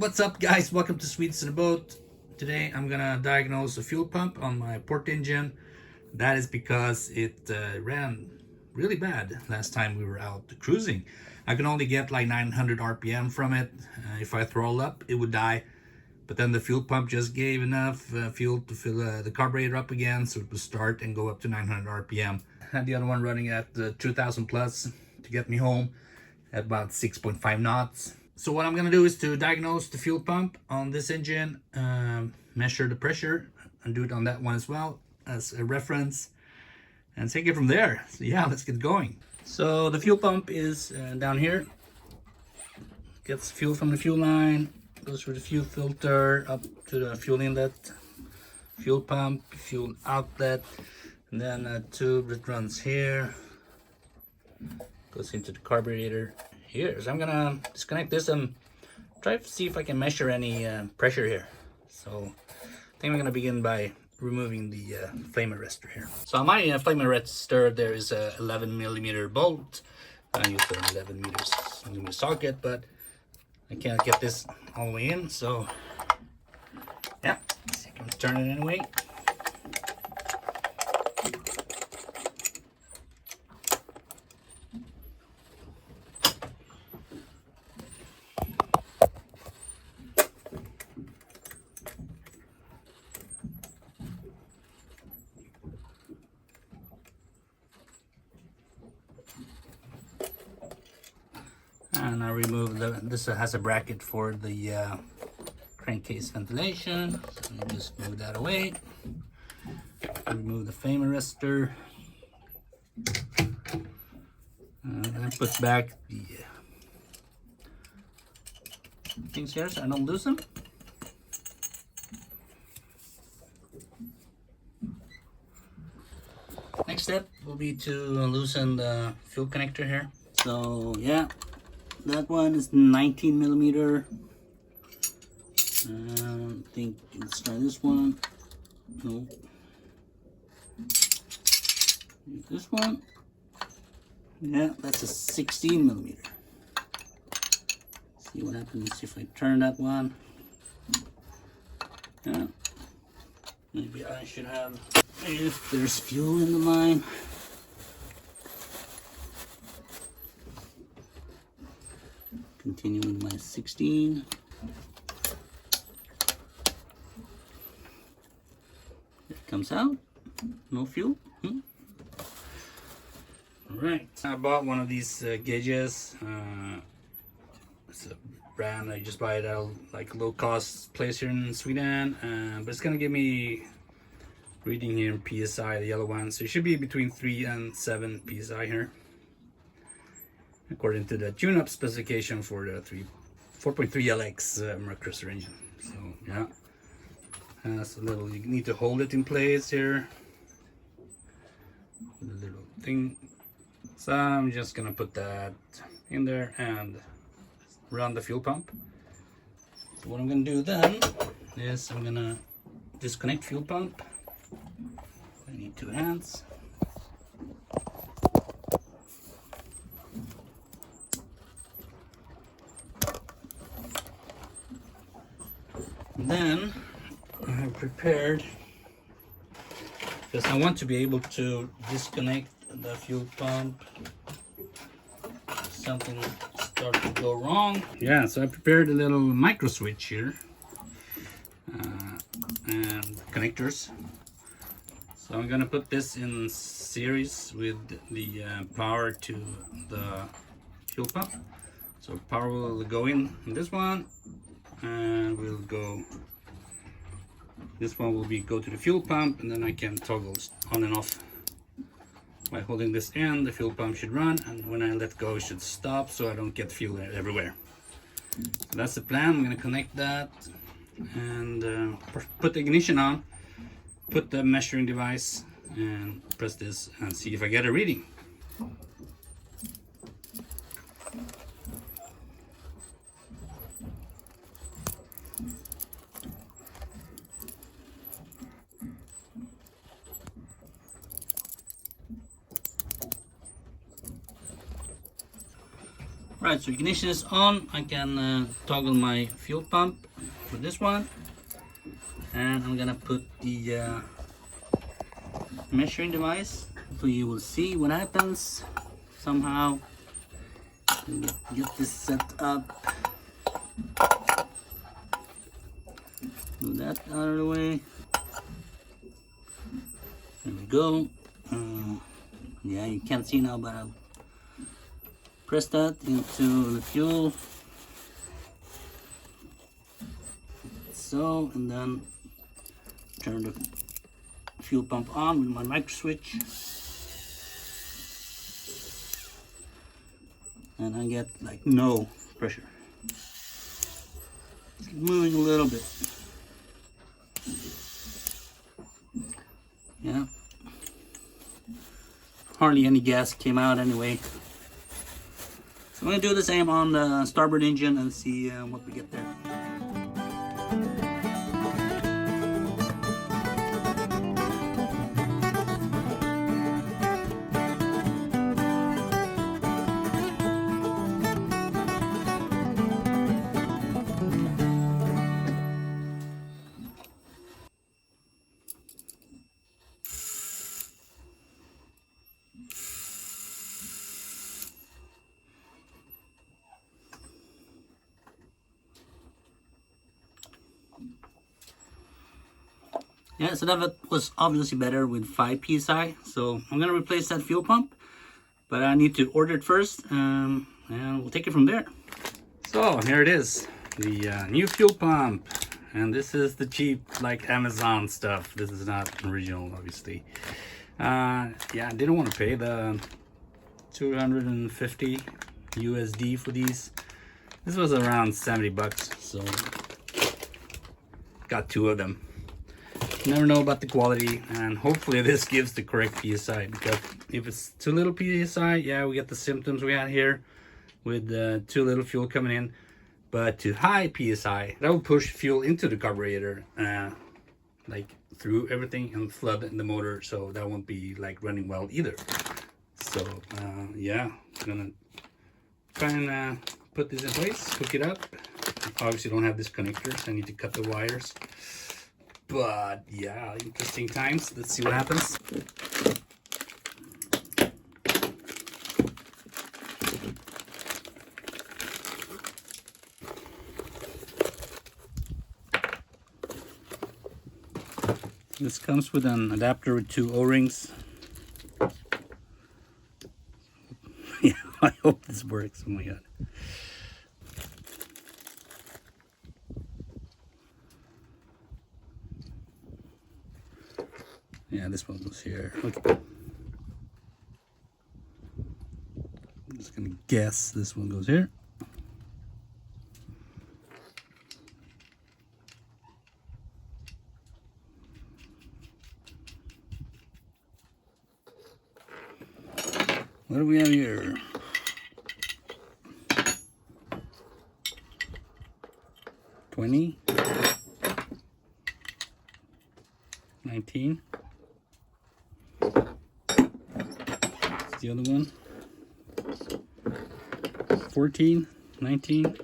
What's up, guys? Welcome to Sweets in a Boat. Today I'm gonna diagnose a fuel pump on my port engine. That is because it ran really bad last time we were out cruising. I can only get like 900 RPM from it. If I throttle up, it would die. But then the fuel pump just gave enough fuel to fill the carburetor up again, so it would start and go up to 900 RPM. Had the other one running at 2000 plus to get me home at about 6.5 knots. So what I'm gonna do is to diagnose the fuel pump on this engine, measure the pressure, and do it on that one as well as a reference, and take it from there. So yeah, let's get going. So the fuel pump is down here. Gets fuel from the fuel line, goes through the fuel filter up to the fuel inlet, fuel pump, fuel outlet, and then a tube that runs here, goes into the carburetor here. So I'm gonna disconnect this and try to see if I can measure any pressure here. So I think I'm gonna begin by removing the flame arrestor here. So on my flame arrestor, there is a 11mm bolt. I use an 11mm socket, but I can't get this all the way in. So yeah, see if I can turn it anyway. And I remove this has a bracket for the crankcase ventilation. So I just move that away. Remove the flame arrestor. And I put back the things here so I don't lose them. Next step will be to loosen the fuel connector here. So yeah, that one is 19mm. I think let's try this one. No. This one. Yeah, that's a 16mm. See what happens if I turn that one. Yeah. Maybe I should have, if there's fuel in the line. Continue with my 16. It comes out. No fuel. Alright, I bought one of these gauges. It's a brand I just buy it at like a low cost place here in Sweden. But it's gonna give me reading here in PSI, the yellow one. So it should be between 3 and 7 PSI here, according to the tune-up specification for the 4.3 LX Mercruiser engine. So yeah, has a little, you need to hold it in place here, the little thing. So I'm just gonna put that in there and run the fuel pump. So what I'm gonna do then is I'm gonna disconnect fuel pump. I need 2 hands. Then I have prepared, because I want to be able to disconnect the fuel pump if something starts to go wrong. Yeah, so I prepared a little micro switch here and connectors. So I'm gonna put this in series with the power to the fuel pump. So power will go in this one, and we'll go, this one will be go to the fuel pump, and then I can toggle on and off by holding this in. The fuel pump should run, and when I let go it should stop, so I don't get fuel everywhere. So that's the plan. I'm going to connect that and put the ignition on, put the measuring device, and press this and see if I get a reading. Right, so ignition is on. I can toggle my fuel pump with this one, and I'm gonna put the measuring device so you will see what happens. Somehow get this set up. Move that out of the way. There we go. Yeah, you can't see now, but I'll press that into the fuel. So, and then turn the fuel pump on with my micro switch. And I get like no pressure. It's moving a little bit. Yeah. Hardly any gas came out anyway. So I'm going to do the same on the starboard engine and see what we get there. Yeah, so that was obviously better with 5 psi. So I'm gonna replace that fuel pump, but I need to order it first, and we'll take it from there. So here it is, the new fuel pump, and this is the cheap, like Amazon stuff. This is not original, obviously. Yeah, I didn't want to pay the 250 USD for these. This was around 70 bucks, so got 2 of them. You never know about the quality, and hopefully this gives the correct PSI, because if it's too little PSI, yeah, we get the symptoms we had here with too little fuel coming in. But too high PSI, that will push fuel into the carburetor, like through everything, and flood the motor, so that won't be like running well either. So yeah, I'm gonna try and put this in place, hook it up. Obviously don't have this connector, so I need to cut the wires. But yeah, interesting times. Let's see what happens. This comes with an adapter with 2 O-rings. Yeah, I hope this works. Oh my god. Yeah, this one goes here. Okay. I'm just gonna guess this one goes here. What do we have here? $20, $19. The other one, 14, 19,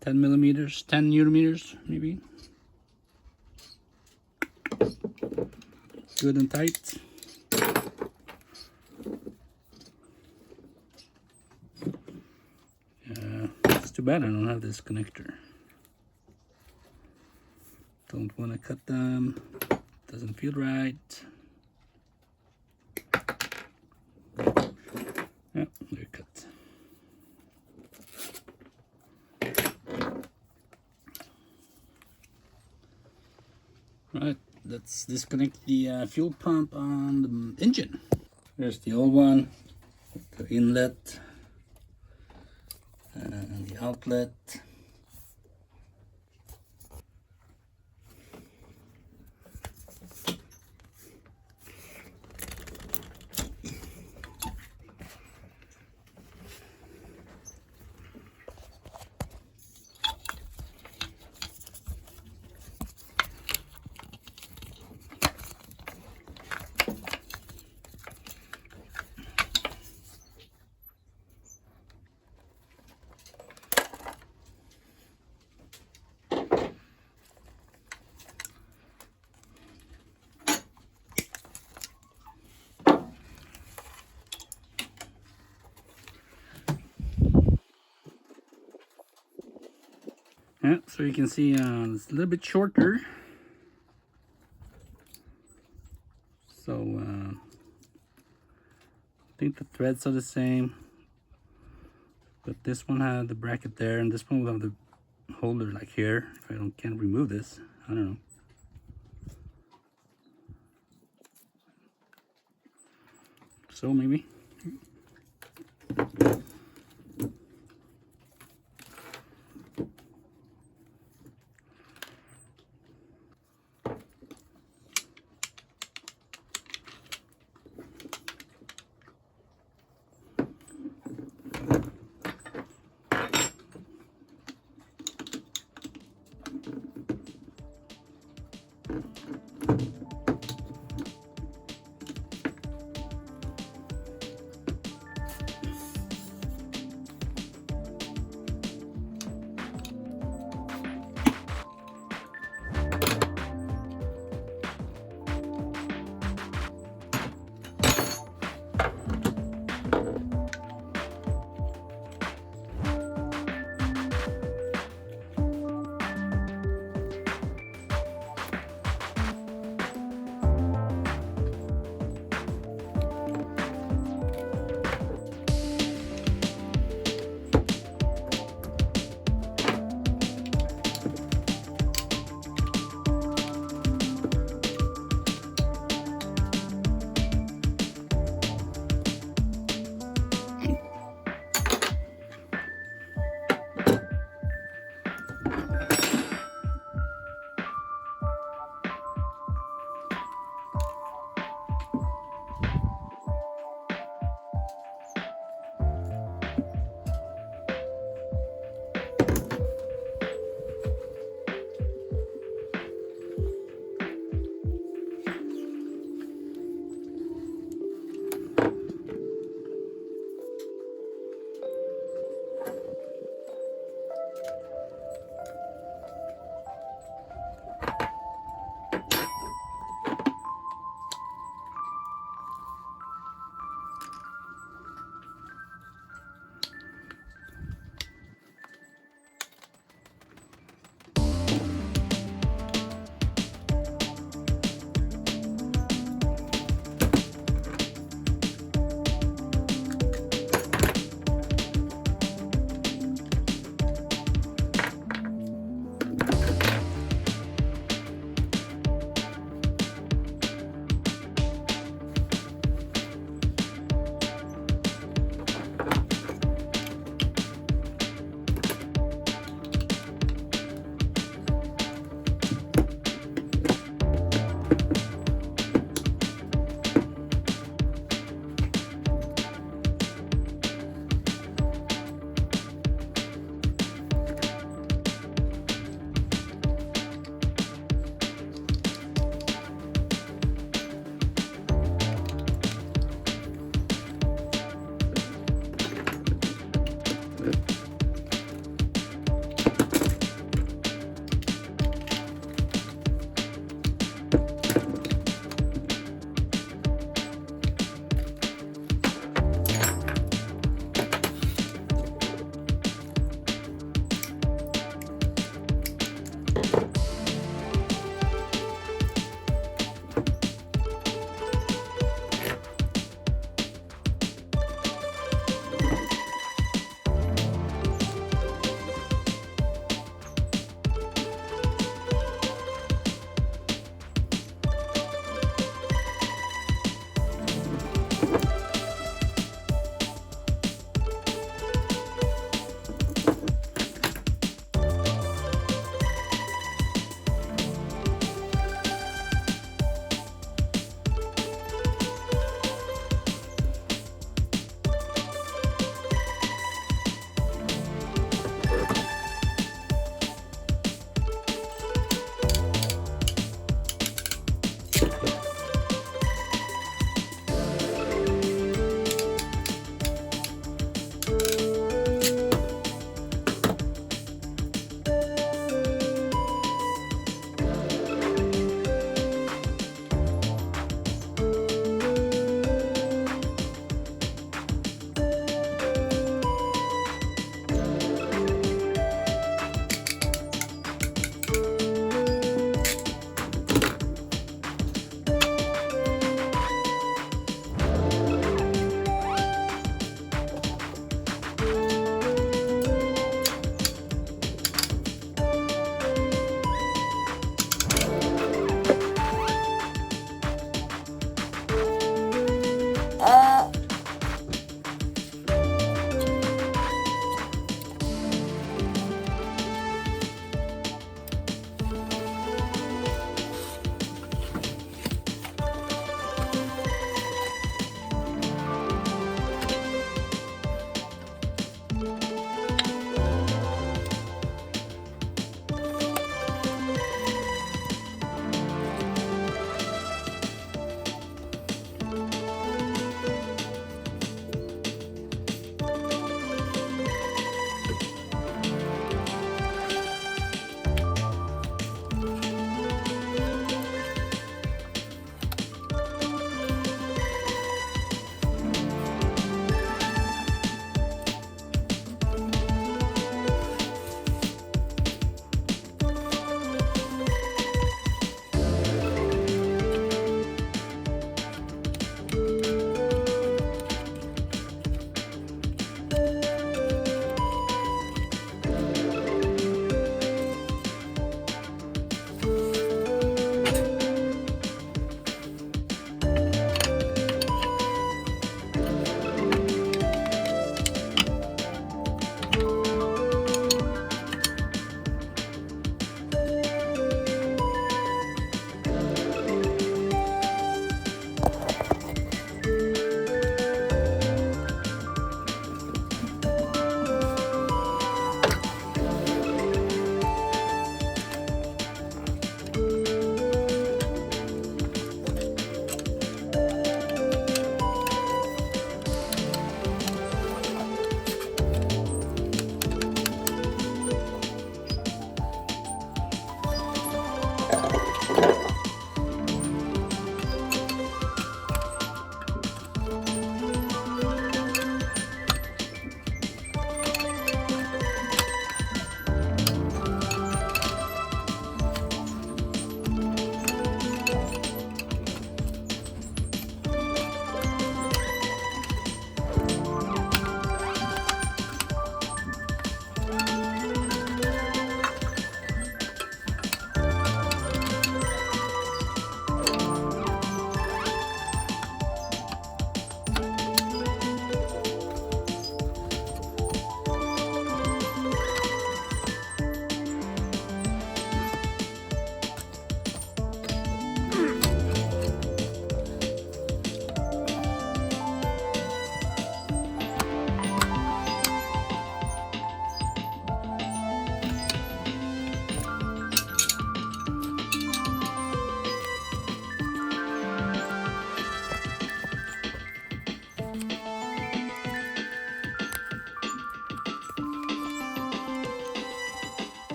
10 millimeters, 10 newton-meters, maybe. Good and tight. It's too bad I don't have this connector. Don't want to cut them. Doesn't feel right. Yeah, they're cut. Right, let's disconnect the fuel pump on the engine. There's the old one, the inlet, and the outlet. Yeah, so you can see it's a little bit shorter. So I think the threads are the same, but this one had the bracket there, and this one will have the holder like here. If I can't remove this, I don't know. So maybe.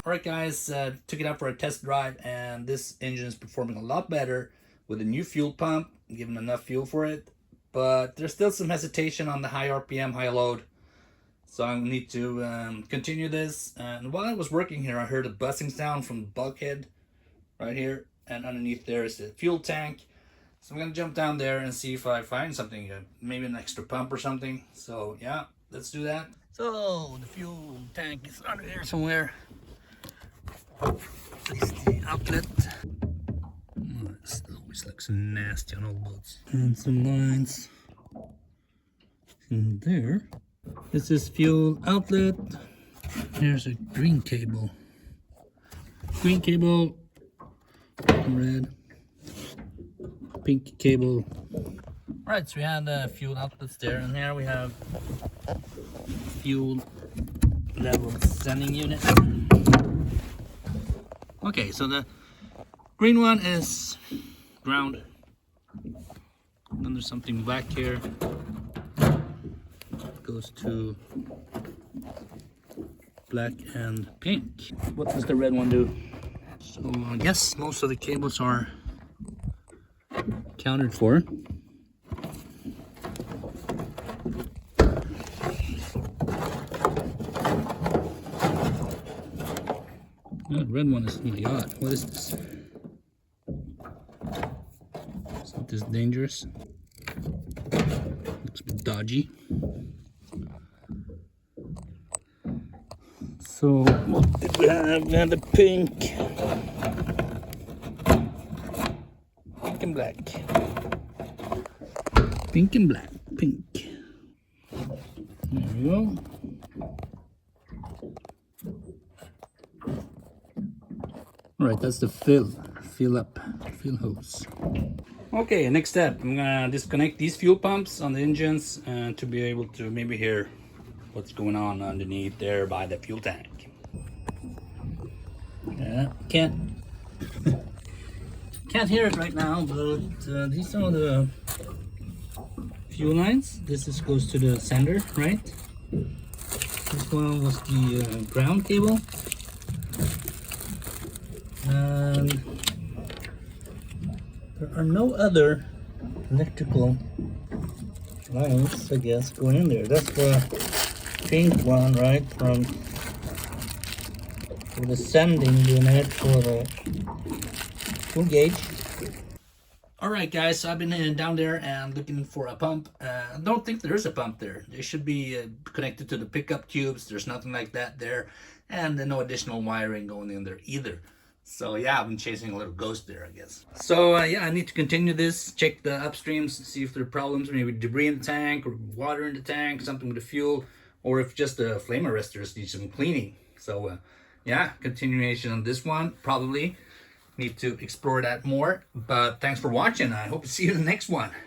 Alright guys, took it out for a test drive, and this engine is performing a lot better with a new fuel pump, giving enough fuel for it. But there's still some hesitation on the high RPM, high load. So I need to continue this. And while I was working here, I heard a buzzing sound from the bulkhead right here. And underneath there is a fuel tank. So I'm going to jump down there and see if I find something, maybe an extra pump or something. So yeah, let's do that. So the fuel tank is under here somewhere. This is the outlet. Oh, this always looks nasty on old boats. And some lines in there. This is fuel outlet. Here's a green cable. Green cable, red, pink cable. Right, so we have the fuel outlets there, and here we have fuel level sending unit. Okay, so the green one is ground. Then there's something black here. Goes to black and pink. What does the red one do? So I guess most of the cables are accounted for. The red one is really odd. What is this? Isn't this dangerous? Looks a bit dodgy. So what did we have? We had the pink. Pink and black. Pink and black. Pink. There we go. Alright, that's the fill hose. Okay, next step, I'm gonna disconnect these fuel pumps on the engines to be able to maybe hear what's going on underneath there by the fuel tank. Yeah, can't hear it right now, but these are the fuel lines. This goes to the sender, right? This one was the ground cable. And there are no other electrical lines, I guess, going in there. That's the pink one, right, from the sending unit for the fuel gauge. Alright guys, so I've been down there and looking for a pump. I don't think there is a pump there. They should be connected to the pickup tubes. There's nothing like that there, and no additional wiring going in there either. So yeah, I've been chasing a little ghost there, I guess. So yeah, I need to continue this, check the upstreams, see if there are problems, maybe debris in the tank, or water in the tank, something with the fuel, or if just the flame arresters need some cleaning. So yeah, continuation on this one, probably need to explore that more. But thanks for watching. I hope to see you in the next one.